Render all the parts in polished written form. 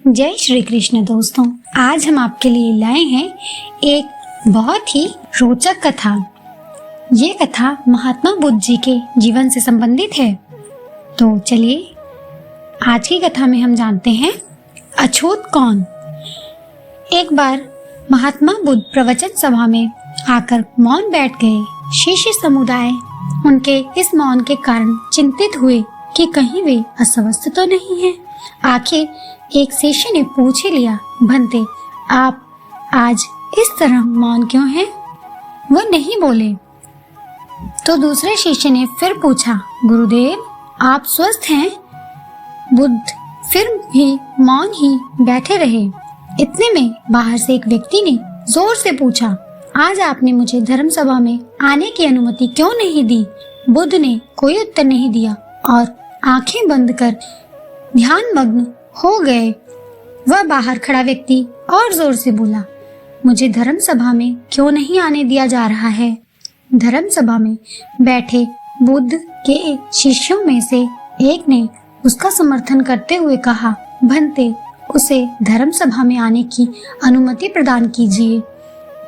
जय श्री कृष्ण दोस्तों, आज हम आपके लिए लाए हैं एक बहुत ही रोचक कथा। ये कथा महात्मा बुद्ध जी के जीवन से संबंधित है। तो चलिए आज की कथा में हम जानते हैं अछूत कौन। एक बार महात्मा बुद्ध प्रवचन सभा में आकर मौन बैठ गए। शिष्य समुदाय उनके इस मौन के कारण चिंतित हुए कि कहीं वे अस्वस्थ तो नहीं हैं। आखिर एक शिष्य ने पूछ ही लिया, भंते आप आज इस तरह मौन क्यों हैं? वो नहीं बोले। तो दूसरे शिष्य ने फिर पूछा, गुरुदेव आप स्वस्थ हैं? बुद्ध फिर भी मौन ही बैठे रहे। इतने में बाहर से एक व्यक्ति ने जोर से पूछा, आज आपने मुझे धर्म सभा में आने की अनुमति क्यों नहीं दी? बुद्ध ने कोई उत्तर नहीं दिया और आंखें बंद कर ध्यान मग्न हो गए। वह बाहर खड़ा व्यक्ति और जोर से बोला, मुझे धर्म सभा में क्यों नहीं आने दिया जा रहा है? धर्म सभा में बैठे बुद्ध के शिष्यों में से एक ने उसका समर्थन करते हुए कहा, भंते उसे धर्म सभा में आने की अनुमति प्रदान कीजिए।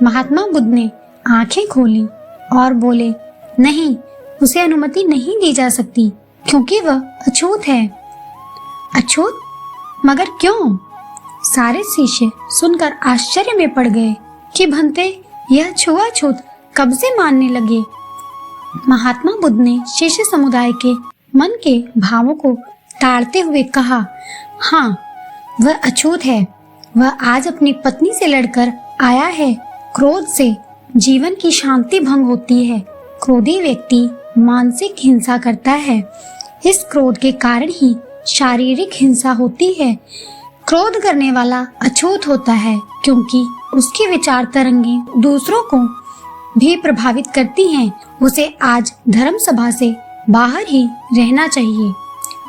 महात्मा बुद्ध ने आंखें खोली और बोले, नहीं, उसे अनुमति नहीं दी जा सकती क्योंकि वह अछूत है। अछूत? मगर क्यों? सारे शिष्य सुनकर आश्चर्य में पड़ गए कि भंते यह छुआछूत कब से मानने लगे। महात्मा बुद्ध ने शिष्य समुदाय के मन के भावों को ताड़ते हुए कहा, हाँ वह अछूत है। वह आज अपनी पत्नी से लड़कर आया है। क्रोध से जीवन की शांति भंग होती है। क्रोधी व्यक्ति मानसिक हिंसा करता है। इस क्रोध के कारण ही शारीरिक हिंसा होती है। क्रोध करने वाला अछूत होता है क्योंकि उसकी विचार तरंगें दूसरों को भी प्रभावित करती हैं। उसे आज धर्म सभा से बाहर ही रहना चाहिए।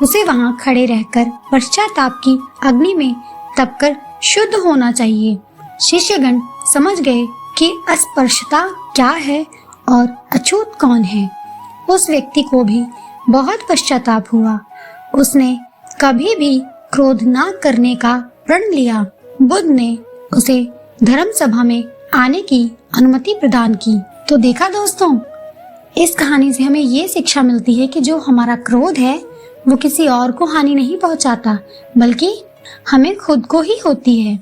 उसे वहां खड़े रहकर पश्चाताप की अग्नि में तपकर शुद्ध होना चाहिए। शिष्यगण समझ गए कि अस्पृश्यता क्या है और अछूत कौन है। उस व्यक्ति को भी बहुत पश्चाताप हुआ। उसने कभी भी क्रोध ना करने का प्रण लिया। बुद्ध ने उसे धर्म सभा में आने की अनुमति प्रदान की। तो देखा दोस्तों, इस कहानी से हमें ये शिक्षा मिलती है कि जो हमारा क्रोध है वो किसी और को हानि नहीं पहुंचाता, बल्कि हमें खुद को ही होती है।